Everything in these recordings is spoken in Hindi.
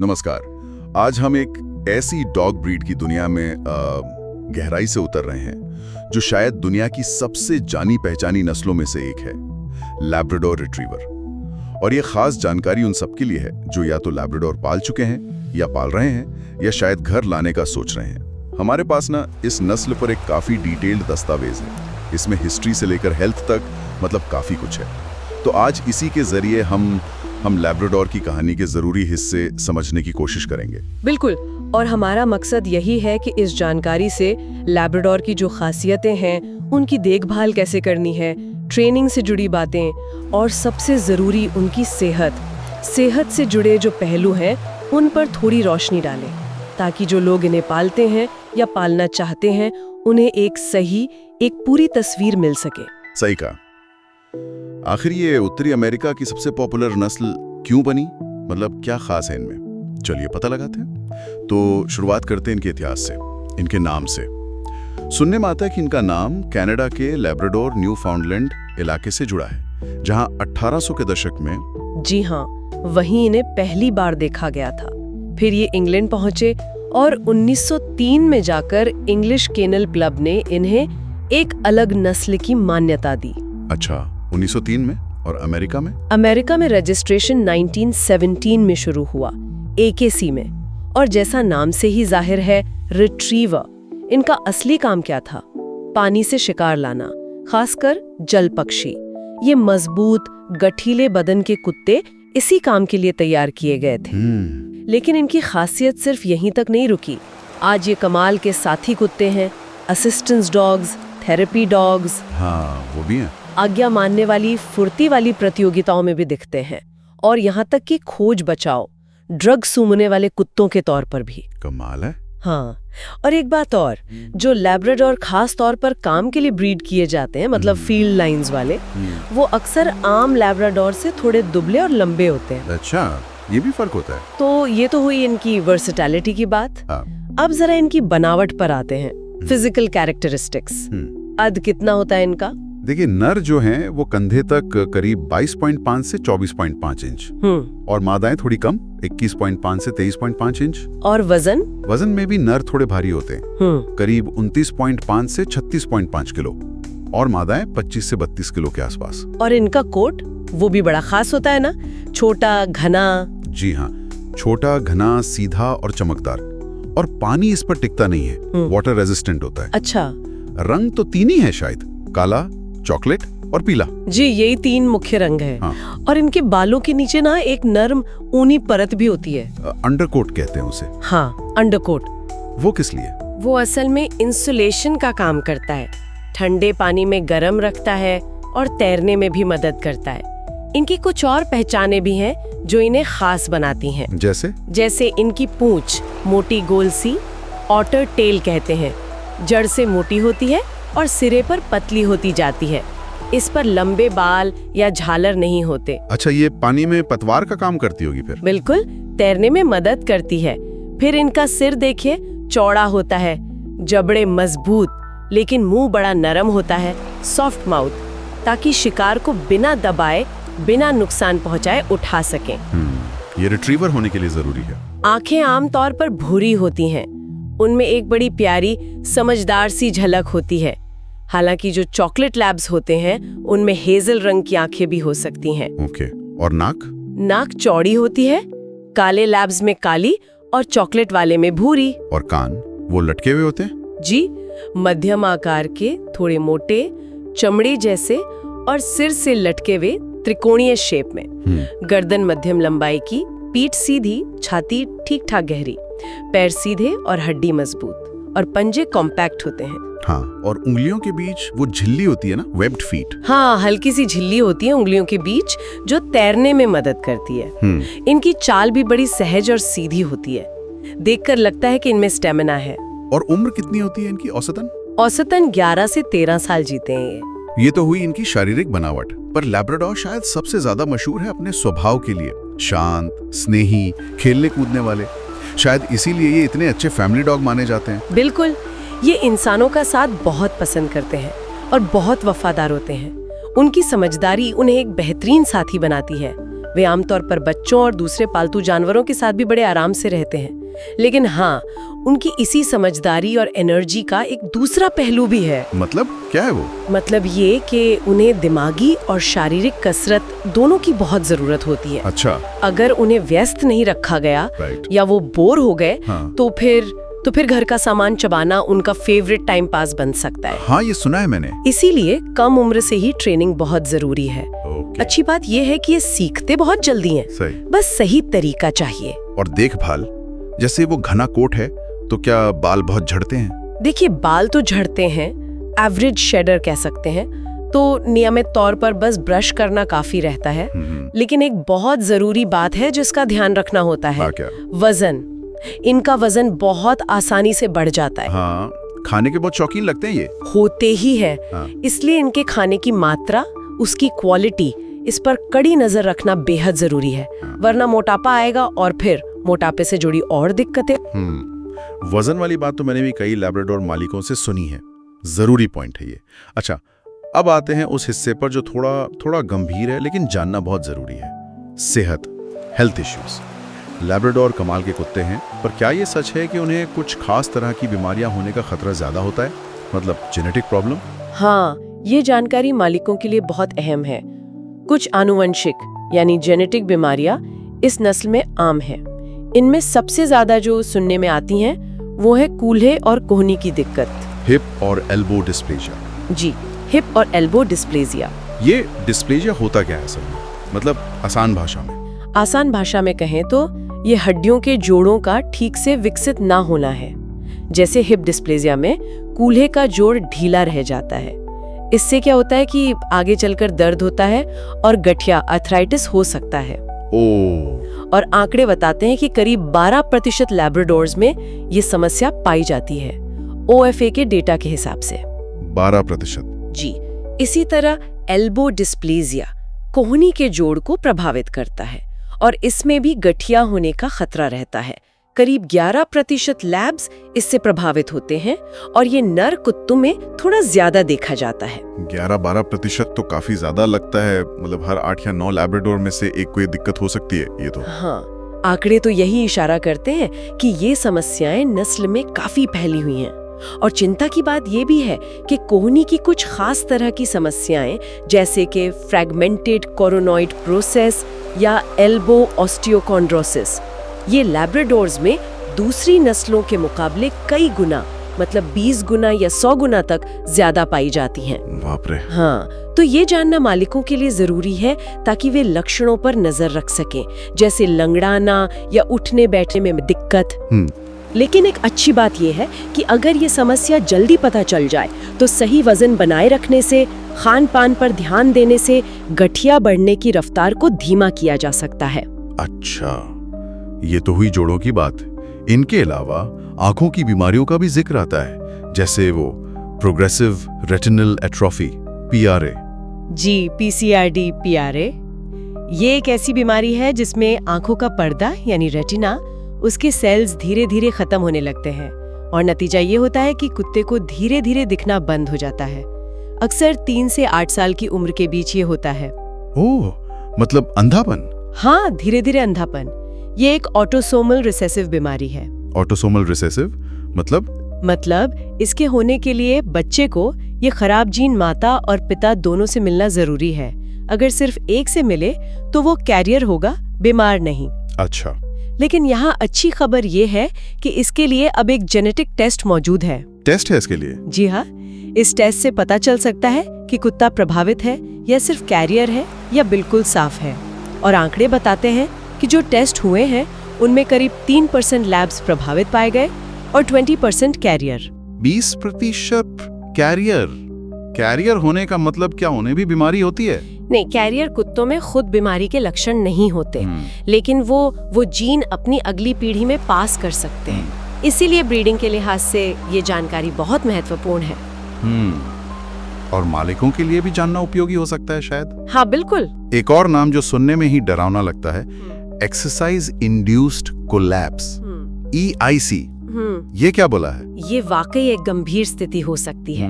नमस्कार। आज हम एक ऐसी डॉग ब्रीड की दुनिया में गहराई से उतर रहे हैं जो शायद दुनिया की सबसे जानी पहचानी नस्लों में से एक है, लैब्राडोर रिट्रीवर। और ये खास जानकारी उन सबके लिए है जो या तो लैब्राडोर पाल चुके हैं या पाल रहे हैं या शायद घर लाने का सोच रहे हैं। हमारे पास ना इस नस्ल पर एक काफ़ी डिटेल्ड दस्तावेज है। इसमें हिस्ट्री से लेकर हेल्थ तक मतलब काफ़ी कुछ है। तो आज इसी के जरिए हम लैब्राडोर की कहानी के जरूरी हिस्से समझने की कोशिश करेंगे। बिल्कुल, और हमारा मकसद यही है कि इस जानकारी से लैब्राडोर की जो खासियतें हैं, उनकी देखभाल कैसे करनी है, ट्रेनिंग से जुड़ी बातें और सबसे ज़रूरी उनकी सेहत से जुड़े जो पहलू हैं उन पर थोड़ी रोशनी डालें, ताकि जो लोग इन्हें पालते हैं या पालना चाहते हैं उन्हें एक पूरी तस्वीर मिल सके। सही कहा। आखिर ये उत्तरी अमेरिका की सबसे पॉपुलर नस्ल क्यों बनी, मतलब क्या खास है इनमें? चलिए पता लगाते हैं। तो शुरुआत करते हैं इनके इतिहास से, इनके नाम से। सुनने में आता है कि इनका नाम कनाडा के लैब्राडोर न्यूफाउंडलैंड इलाके से जुड़ा है, जहां 1800 के दशक में। जी हाँ, वहीं इन्हें पहली बार देखा गया था। फिर ये इंग्लैंड पहुंचे और 1903 में जाकर इंग्लिश केनल क्लब ने इन्हें एक अलग नस्ल की मान्यता दी। अच्छा, 1903 में। और अमेरिका में? अमेरिका में रजिस्ट्रेशन 1917 में शुरू हुआ, AKC में। और जैसा नाम से ही जाहिर है, रिट्रीवर। इनका असली काम क्या था? पानी से शिकार लाना, खासकर जल पक्षी। ये मजबूत गठीले बदन के कुत्ते इसी काम के लिए तैयार किए गए थे। लेकिन इनकी खासियत सिर्फ यहीं तक नहीं रुकी। आज ये कमाल के साथी कुत्ते हैं, असिस्टेंस डॉग्स, थेरेपी डॉग्स। हाँ, वो भी हैं। आज्ञा मानने वाली, फुर्ती वाली प्रतियोगिताओं में भी दिखते हैं। और यहाँ तक कि खोज बचाओ, ड्रग सूंघने वाले कुत्तों के तौर पर भी। कमाल है। हाँ, और एक बात और, जो लैब्राडोर खास तौर पर काम के लिए ब्रीड किए जाते हैं, मतलब फील्ड लाइंस वाले, वो अक्सर आम लैब्राडोर से थोड़े दुबले और लंबे होते हैं। अच्छा, ये भी फर्क होता है। तो ये तो हुई इनकी वर्सेटैलिटी की बात। हाँ। अब जरा इनकी बनावट पर आते हैं, फिजिकल कैरेक्टरिस्टिक्स। कद कितना होता है इनका? देखिए, नर जो हैं वो कंधे तक करीब 22.5 से 24.5 इंच, और मादाएं थोड़ी कम, 21.5 से 23.5 इंच। और वजन में भी नर थोड़े भारी होते हैं, करीब 29.5 से 36.5 किलो, और मादाएं 25 से 32 किलो के आसपास। और इनका कोट वो भी बड़ा खास होता है ना, छोटा, घना। जी हाँ, छोटा, घना, सीधा और चमकदार। और पानी इस पर टिकता नहीं है, वाटर रेजिस्टेंट होता है। अच्छा। रंग तो तीन ही है शायद, काला, चॉकलेट और पीला। जी, यही 3 मुख्य रंग है। हाँ। और इनके बालों के नीचे ना एक नरम ऊनी परत भी होती है। अंडरकोट कहते हैं उसे। हाँ, अंडरकोट। वो किस लिए? वो असल में इंसुलेशन का काम करता है, ठंडे पानी में गर्म रखता है और तैरने में भी मदद करता है। इनकी कुछ और पहचानें भी हैं जो इन्हें खास बनाती हैं। जैसे इनकी पूंछ मोटी गोल सी, ऑटर टेल कहते हैं, जड़ से मोटी होती है और सिरे पर पतली होती जाती है। इस पर लंबे बाल या झालर नहीं होते। अच्छा, ये पानी में पतवार का काम करती होगी फिर? बिल्कुल, तैरने में मदद करती है। फिर इनका सिर देखिए, चौड़ा होता है, जबड़े मजबूत, लेकिन मुंह बड़ा नरम होता है, सॉफ्ट माउथ, ताकि शिकार को बिना दबाए, बिना नुकसान पहुंचाए उठा सकें। ये रिट्रीवर होने के लिए जरूरी है। आंखें आमतौर पर भूरी होती हैं, उनमें एक बड़ी प्यारी समझदार सी झलक होती है। हालांकि जो चॉकलेट लैब्स होते हैं उनमें हेजल रंग की आंखें भी हो सकती हैं। ओके। और नाक चौड़ी होती है, काले लैब्स में काली और चॉकलेट वाले में भूरी। और कान वो लटके हुए होते हैं? जी, मध्यम आकार के, थोड़े मोटे, चमड़े जैसे, और सिर से लटके हुए त्रिकोणीय शेप में। गर्दन मध्यम लंबाई की, पीठ सीधी, छाती ठीक ठाक गहरी, पैर सीधे और हड्डी मजबूत, और पंजे कॉम्पैक्ट होते हैं। हाँ, और उंगलियों के बीच वो झिल्ली होती है ना, वेब्ड फीट। हाँ, हल्की सी झिल्ली होती है उंगलियों के बीच, जो तैरने में मदद करती है। इनकी चाल भी बड़ी सहज और सीधी होती है, देखकर लगता है कि इनमें स्टेमिना है। और उम्र कितनी होती है इनकी औसतन? औसतन 11 से 13 साल जीते हैं ये तो हुई इनकी शारीरिक बनावट, पर लैब्राडोर शायद सबसे ज्यादा मशहूर है अपने स्वभाव के लिए। शांत, स्नेही, खेलने कूदने वाले। शायद इसीलिए ये इतने अच्छे फैमिली डॉग माने जाते हैं। बिल्कुल, ये इंसानों का साथ बहुत पसंद करते हैं और बहुत वफादार होते हैं। उनकी समझदारी उन्हें एक बेहतरीन साथी बनाती है। वे आमतौर पर बच्चों और दूसरे पालतू जानवरों के साथ भी बड़े आराम से रहते हैं। लेकिन हाँ, उनकी इसी समझदारी और एनर्जी का एक दूसरा पहलू भी है। मतलब क्या है वो? मतलब ये कि उन्हें दिमागी और शारीरिक कसरत दोनों की बहुत जरूरत होती है। अच्छा। अगर उन्हें व्यस्त नहीं रखा गया या वो बोर हो गए तो फिर घर का सामान चबाना उनका फेवरेट टाइम पास बन सकता है। हाँ, ये सुना है मैंने। इसीलिए कम उम्र से ही ट्रेनिंग बहुत जरूरी है। अच्छी बात ये है कि ये सीखते बहुत जल्दी हैं। सही। बस सही तरीका चाहिए। और देखभाल, जैसे वो घना कोट है तो क्या बाल बहुत झड़ते हैं? देखिए, बाल तो झड़ते हैं, एवरेज शेडर कह सकते हैं, तो नियमित तौर पर बस ब्रश करना काफी रहता है। लेकिन एक बहुत जरूरी बात है जिसका ध्यान रखना होता है। क्या? वजन। इनका वजन बहुत आसानी से बढ़ जाता है। हाँ, खाने के बहुत शौकीन लगते हैं ये। होते ही है। हाँ। इसलिए इनके खाने की मात्रा, उसकी क्वालिटी, इस पर कड़ी नजर रखना बेहद जरूरी है। वरना मोटापा आएगा और फिर मोटापे से जुड़ी और दिक्कतें। वजन वाली बात तो मैंने भी कई लैब्राडोर मालिकों से सुनी है। जरूरी पॉइंट है ये। अच्छा, अब आते हैं उस हिस्से पर जो थोड़ा गंभीर है लेकिन जानना बहुत जरूरी है। सेहत, हेल्थ इश्यूज। लैब्राडोर कमाल के कुत्ते हैं, पर क्या ये सच है कि उन्हें कुछ खास तरह की बीमारियां होने का खतरा ज्यादा होता है? मतलब जेनेटिक प्रॉब्लम? हाँ, ये जानकारी मालिकों के लिए बहुत अहम है। कुछ आनुवंशिक यानी जेनेटिक बीमारियां इस नस्ल में आम हैं। इनमें सबसे ज्यादा जो सुनने में आती हैं वो है कूल्हे और कोहनी की दिक्कत। हिप और एल्बो डिस्प्लेजिया। जी, हिप और एल्बो डिस्प्लेजिया। ये डिस्प्लेजिया होता क्या है असल में? मतलब आसान भाषा में। आसान भाषा में कहें तो ये हड्डियों के जोड़ों का ठीक से विकसित ना होना है। जैसे हिप डिस्प्लेजिया में कूल्हे का जोड़ ढीला रह जाता है। इससे क्या होता है कि आगे चलकर दर्द होता है और गठिया अर्थराइटिस हो सकता है। और आंकड़े बताते हैं कि करीब 12% लैब्राडोर्स में ये समस्या पाई जाती है, OFA के डेटा के हिसाब से। 12%? जी। इसी तरह एल्बो डिस्प्लेजिया कोहनी के जोड़ को प्रभावित करता है और इसमें भी गठिया होने का खतरा रहता है। करीब 11% लैब्स इससे प्रभावित होते हैं और ये नर कुत्तों में थोड़ा ज्यादा देखा जाता है। 11-12% तो काफी ज्यादा लगता है। मतलब हर 8 या 9 लैब्राडोर में से एक को ये दिक्कत हो सकती है ये तो। हाँ, आंकड़े तो यही इशारा करते हैं कि ये समस्याएं नस्ल में काफी फैली हुई हैं। और चिंता की बात ये भी है कि कोहनी की कुछ खास तरह की समस्याएं जैसे कि फ्रैगमेंटेड कोरोनॉइड प्रोसेस या एल्बो ऑस्टियोकॉन्ड्रोसिस, ये लैब्राडोर्स में दूसरी नस्लों के मुकाबले कई गुना, मतलब 20 गुना या 100 गुना तक ज्यादा पाई जाती हैं। बाप रे। हाँ, तो ये जानना मालिकों के लिए जरूरी है ताकि वे लक्षणों पर नजर रख सकें, जैसे लंगड़ाना या उठने बैठने में दिक्कत। लेकिन एक अच्छी बात यह है कि अगर ये समस्या जल्दी पता चल जाए तो सही वजन बनाए रखने से, खान पान पर ध्यान देने से गठिया बढ़ने की रफ्तार को धीमा किया जा सकता है। अच्छा, ये तो हुई जोड़ों की बात। इनके अलावा आंखों की बीमारियों का भी जिक्र आता है, जैसे वो प्रोग्रेसिव रेटिनल एट्रोफी, PRA। जी, PCRD, PRA। ये एक ऐसी बीमारी है जिसमें आंखों का पर्दा यानी रेटिना, उसके सेल्स धीरे धीरे खत्म होने लगते हैं और नतीजा ये होता है कि कुत्ते को धीरे धीरे दिखना बंद हो जाता है। अक्सर 3 से 8 साल की उम्र के बीच ये होता है। ओह, मतलब अंधापन? हाँ, धीरे धीरे अंधापन। ये एक ऑटोसोमल रिसेसिव बीमारी है। ऑटोसोमल रिसेसिव मतलब इसके होने के लिए बच्चे को ये खराब जीन माता और पिता दोनों से मिलना जरूरी है। अगर सिर्फ एक से मिले तो वो कैरियर होगा, बीमार नहीं। अच्छा। लेकिन यहाँ अच्छी खबर ये है कि इसके लिए अब एक जेनेटिक टेस्ट मौजूद है। टेस्ट है इसके लिए? जी हाँ, इस टेस्ट से पता चल सकता है कि कुत्ता प्रभावित है या सिर्फ कैरियर है या बिल्कुल साफ है। और आंकड़े बताते हैं कि जो टेस्ट हुए हैं उनमें करीब 3% लैब्स प्रभावित पाए गए और 20% कैरियर। 20% कैरियर होने का मतलब क्या उन्हें भी बीमारी होती है? नहीं, कैरियर कुत्तों में खुद बीमारी के लक्षण नहीं होते, लेकिन वो जीन अपनी अगली पीढ़ी में पास कर सकते हैं। इसीलिए ब्रीडिंग के लिहाज से ये जानकारी बहुत महत्वपूर्ण है। और मालिकों के लिए भी जानना उपयोगी हो सकता है शायद। हाँ, बिल्कुल। एक और नाम जो सुनने में ही डरावना लगता है, एक्सरसाइज इंड्यूस्ड कोलैप्स, EIC। ये क्या बोला है? ये वाकई एक गंभीर स्थिति हो सकती है।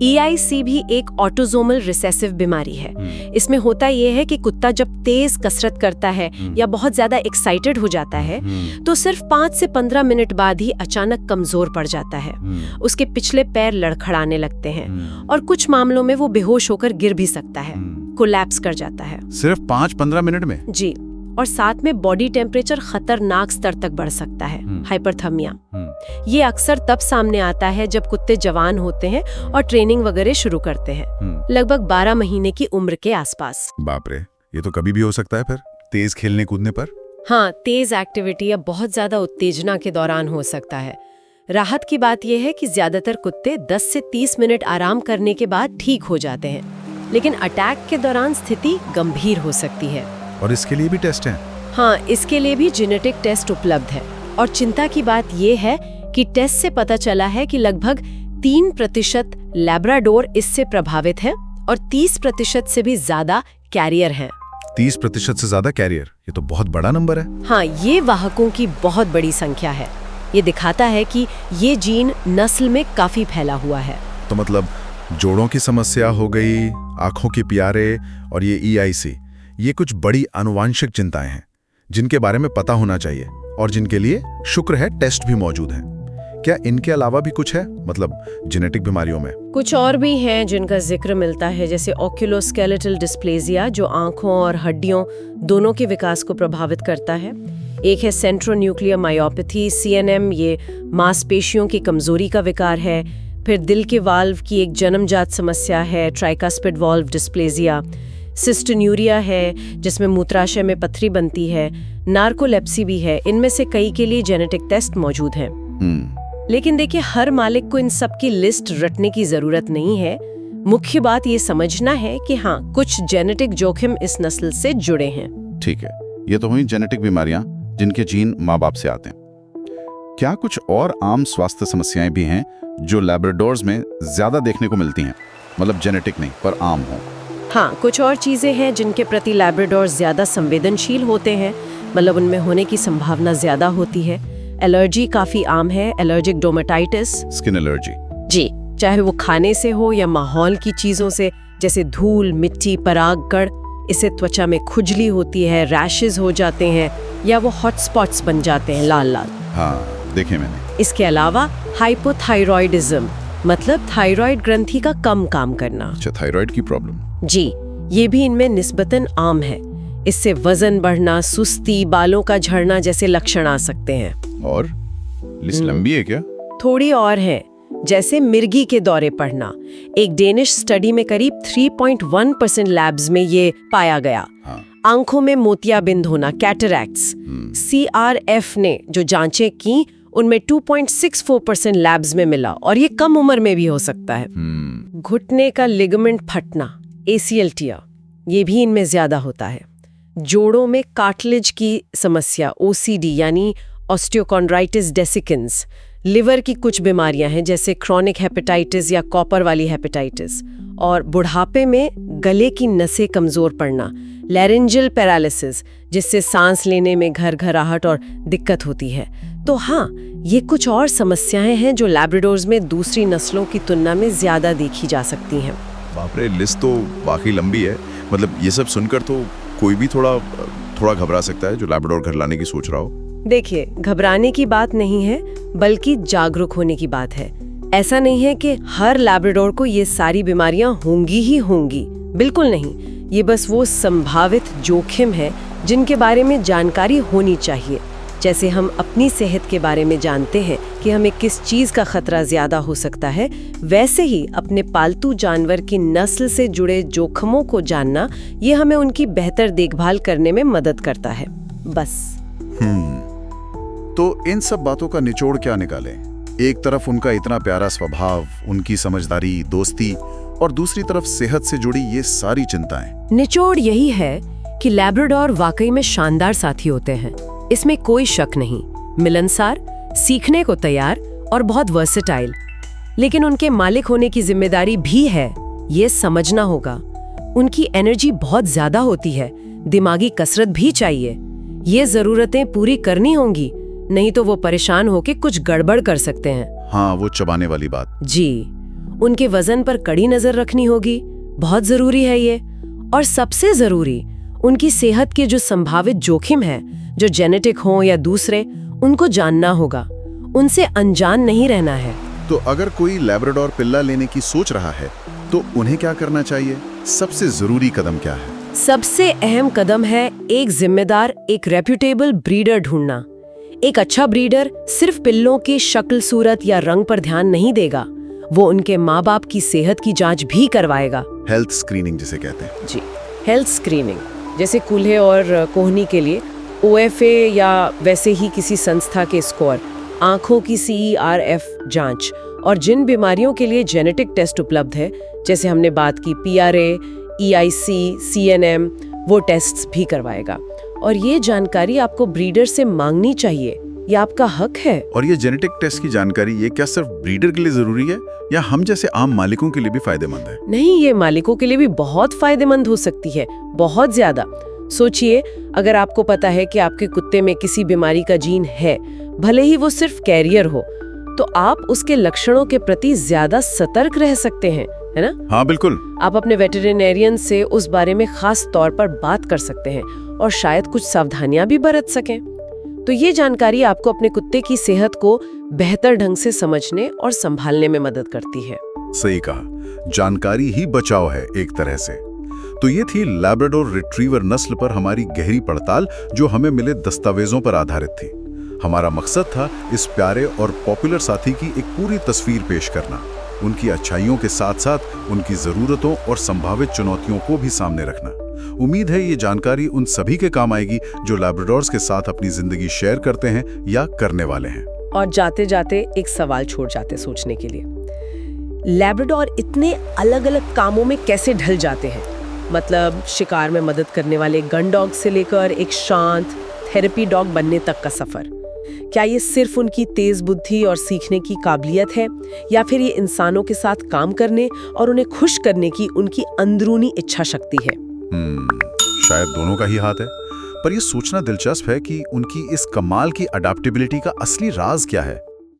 EIC भी एक ऑटोसोमल रिसेसिव बीमारी है। इसमें होता ये है कि कुत्ता जब तेज कसरत करता है या बहुत ज्यादा एक्साइटेड हो जाता है तो सिर्फ 5 से 15 मिनट बाद ही अचानक कमजोर पड़ जाता है। उसके पिछले पैर लड़खड़ाने लगते हैं और कुछ मामलों में वो बेहोश होकर गिर भी सकता है, कोलैप्स कर जाता है। सिर्फ 5-15 मिनट में? जी, और साथ में बॉडी टेम्परेचर खतरनाक स्तर तक बढ़ सकता है, हाइपरथर्मिया। ये अक्सर तब सामने आता है जब कुत्ते जवान होते हैं और ट्रेनिंग वगैरह शुरू करते हैं, लगभग 12 महीने की उम्र के आसपास। बाप रे, ये तो कभी भी हो सकता है फिर, तेज खेलने कूदने पर? हाँ, तेज एक्टिविटी या बहुत ज्यादा उत्तेजना के दौरान हो सकता है। राहत की बात यह है कि ज्यादातर कुत्ते 10 से 30 मिनट आराम करने के बाद ठीक हो जाते हैं, लेकिन अटैक के दौरान स्थिति गंभीर हो सकती है। और इसके लिए भी टेस्ट हैं? हाँ, इसके लिए भी जेनेटिक टेस्ट उपलब्ध है। और चिंता की बात यह है कि टेस्ट से पता चला है कि लगभग 3% लैब्राडोर इससे प्रभावित है और 30% से भी ज्यादा कैरियर हैं। 30% से ज्यादा कैरियर, ये तो बहुत बड़ा नंबर है। हाँ, ये वाहकों की बहुत बड़ी संख्या है। ये दिखाता है कि ये जीन नस्ल में काफी फैला हुआ है। तो मतलब जोड़ों की समस्या हो गई, आंखों की प्यारे और ये EIC, ये कुछ बड़ी आनुवांशिक चिंताएं हैं जिनके बारे में पता होना चाहिए और जिनके लिए शुक्र है टेस्ट भी मौजूद हैं। क्या इनके अलावा भी कुछ है, मतलब जेनेटिक बीमारियों में? कुछ और भी हैं जिनका जिक्र मिलता है, जैसे ऑक्यूलोस्केलेटल डिस्प्लेजिया, जो आंखों और हड्डियों दोनों के विकास को प्रभावित करता है। एक है सेंट्रोन्यूक्लियर मायोपैथी, CNM, ये मांसपेशियों की कमजोरी का विकार है। फिर दिल के वाल्व की एक जन्मजात समस्या है, ट्राइकास्पिड वाल्व डिस्प्लेजिया। सिस्टोन्यूरिया है, जिसमें मूत्राशय में पथरी बनती है। नार्कोलेप्सी भी है। इनमें से कई के लिए जेनेटिक टेस्ट मौजूद हैं। लेकिन देखिए, हर मालिक को इन सब की लिस्ट रटने की जरूरत नहीं है। मुख्य बात ये समझना है कि हाँ, कुछ जेनेटिक जोखिम इस नस्ल से जुड़े हैं। ठीक है, ये तो हुई जेनेटिक बीमारियां जिनके जीन माँ बाप से आते हैं। क्या कुछ और आम स्वास्थ्य समस्याएं भी हैं जो लैब्राडोर्स में ज्यादा देखने को मिलती हैं, मतलब जेनेटिक नहीं पर आम हो? हाँ, कुछ और चीजें हैं जिनके प्रति लैब्राडोर्स ज्यादा संवेदनशील होते हैं, मतलब उनमें होने की संभावना ज्यादा होती है। एलर्जी काफी आम है, एलर्जिक डोमेटाइटिस, स्किन एलर्जी। जी, चाहे वो खाने से हो या माहौल की चीजों से, जैसे धूल, मिट्टी, परागकण। इससे त्वचा में खुजली होती है, रैशेस हो जाते हैं या वो हॉटस्पॉट्स बन जाते हैं, लाल लाल। हाँ, देखे मैंने। इसके अलावा हाइपोथायरॉयडिज्म, मतलब थायराइड ग्रंथि का कम काम करना। अच्छा, थायराइड की प्रॉब्लम। जी, ये भी इनमें निस्बतन आम है। इससे वजन बढ़ना, सुस्ती, बालों का झड़ना जैसे लक्षण आ सकते हैं। और लिस्ट लंबी है क्या? थोड़ी और है, जैसे मिर्गी के दौरे पड़ना। एक डेनिश स्टडी में करीब 3.1% लैब्स में ये पाया गया। हाँ। आंखों में मोतियाबिंद होना, कैटरैक्ट्स। CRF ने जो जांचें की उनमें 2.64% लैब्स में मिला, और ये कम उम्र में भी हो सकता है। घुटने का लिगामेंट फटना, ACL टियर, ये भी इनमें ज्यादा होता है। जोड़ों में कार्टिलेज की समस्या, OCD यानी ऑस्टियोकॉन्ड्राइटिस डेसिकेंस। लिवर की कुछ बीमारियां हैं जैसे क्रोनिक हेपेटाइटिस या कॉपर वाली हेपेटाइटिस। और बुढ़ापे में गले की नसें कमजोर पड़ना, लैरिंजियल पैरालिसिस, जिससे सांस लेने में घरघराहट और दिक्कत होती है। तो हाँ, ये कुछ और समस्याएं हैं जो लैब्राडोर्स में दूसरी नस्लों की तुलना में ज्यादा देखी जा सकती हैं। बाप रे, लिस्ट तो वाकई लंबी है। मतलब ये सब सुनकर तो कोई भी थोड़ा घबरा सकता है जो लैब्राडोर घर लाने की सोच रहा हो। देखिए, घबराने की बात नहीं है, बल्कि जागरूक होने की बात है। ऐसा नहीं है कि हर लैब्राडोर को ये सारी बीमारियां होंगी ही होंगी, बिल्कुल नहीं। ये बस वो संभावित जोखिम है जिनके बारे में जानकारी होनी चाहिए। जैसे हम अपनी सेहत के बारे में जानते हैं कि हमें किस चीज का खतरा ज्यादा हो सकता है, वैसे ही अपने पालतू जानवर की नस्ल से जुड़े जोखिमों को जानना, ये हमें उनकी बेहतर देखभाल करने में मदद करता है। बस। तो इन सब बातों का निचोड़ क्या निकालें? एक तरफ उनका इतना प्यारा स्वभाव, उनकी समझदारी, दोस्ती, और दूसरी तरफ सेहत से जुड़ी ये सारी चिंताएं। निचोड़ यही है कि लैब्राडोर वाकई में शानदार साथी होते हैं, इसमें कोई शक नहीं। मिलनसार, सीखने को तैयार और बहुत वर्सेटाइल। लेकिन उनके मालिक होने की जिम्मेदारी भी है, ये समझना होगा। उनकी एनर्जी बहुत ज्यादा होती है, दिमागी कसरत भी चाहिए। ये जरूरतें पूरी करनी होंगी, नहीं तो वो परेशान होकर कुछ गड़बड़ कर सकते हैं। हाँ, वो चबाने वाली बात। जी, उनके वजन पर कड़ी नजर रखनी होगी, बहुत जरूरी है ये। और सबसे जरूरी, उनकी सेहत के जो संभावित जोखिम है, जो जेनेटिक हो या दूसरे, उनको जानना होगा। उनसे अनजान नहीं रहना है। तो अगर कोई लैब्राडोर पिल्ला लेने की सोच रहा है तो उन्हें क्या करना चाहिए? सबसे जरूरी कदम क्या है? सबसे अहम कदम है एक जिम्मेदार, एक रेप्यूटेबल ब्रीडर ढूंढना। एक अच्छा ब्रीडर सिर्फ पिल्लों की शक्ल, सूरत या रंग पर ध्यान नहीं देगा, वो उनके माँ बाप की सेहत की जांच भी करवाएगा। हेल्थ स्क्रीनिंग जिसे कहते हैं। जी, हेल्थ स्क्रीनिंग, जैसे कूल्हे और कोहनी के लिए OFA या वैसे ही किसी संस्था के स्कोर, आंखों की CERF जांच, और जिन बीमारियों के लिए जेनेटिक टेस्ट उपलब्ध है, जैसे हमने बात की PRA, EIC, CNM, वो टेस्ट्स भी करवाएगा। और ये जानकारी आपको ब्रीडर से मांगनी चाहिए, ये आपका हक है। और ये जेनेटिक टेस्ट की जानकारी, ये क्या सिर्फ ब्रीडर के लिए जरूरी है या हम जैसे आम मालिकों के लिए भी फायदेमंद है? नहीं, ये मालिकों के लिए भी बहुत फायदेमंद हो सकती है, बहुत ज्यादा। सोचिए, अगर आपको पता है कि आपके कुत्ते में किसी बीमारी का जीन है, भले ही वो सिर्फ कैरियर हो, तो आप उसके लक्षणों के प्रति ज्यादा सतर्क रह सकते हैं, है ना? हाँ बिल्कुल। आप अपने वेटरिनेरियन से उस बारे में खास तौर पर बात कर सकते हैं और शायद कुछ सावधानियां भी बरत सकें। तो ये जानकारी आपको अपने कुत्ते की सेहत को बेहतर ढंग से समझने और संभालने में मदद करती है। सही कहा, जानकारी ही बचाव है एक तरह से। तो ये थी लैब्राडोर रिट्रीवर नस्ल पर हमारी गहरी पड़ताल, जो हमें मिले दस्तावेजों पर आधारित थी। हमारा मकसद था इस प्यारे और पॉपुलर साथी की एक पूरी तस्वीर पेश करना, उनकी अच्छाइयों के साथ साथ उनकी ज़रूरतों और संभावित चुनौतियों को भी सामने रखना। उम्मीद है ये जानकारी उन सभी के काम आएगी जो लैब्राडोर्स के साथ अपनी जिंदगी शेयर करते हैं या करने वाले हैं। और जाते जाते एक सवाल छोड़ जाते सोचने के लिए, लैब्राडोर इतने अलग अलग कामों में कैसे ढल जाते हैं? मतलब शिकार में मदद करने वाले गन डॉग से लेकर एक शांत थेरेपी डॉग बनने तक का सफर। क्या ये सिर्फ उनकी तेज बुद्धि और सीखने की काबिलियत है, या फिर ये इंसानों के साथ काम करने और उन्हें खुश करने की उनकी अंदरूनी इच्छा शक्ति है? शायद दोनों का ही हाथ है। पर ये सोचना दिलचस्प है कि उनकी इस कमाल की अडैप्टेबिलिटी का असली राज क्या है।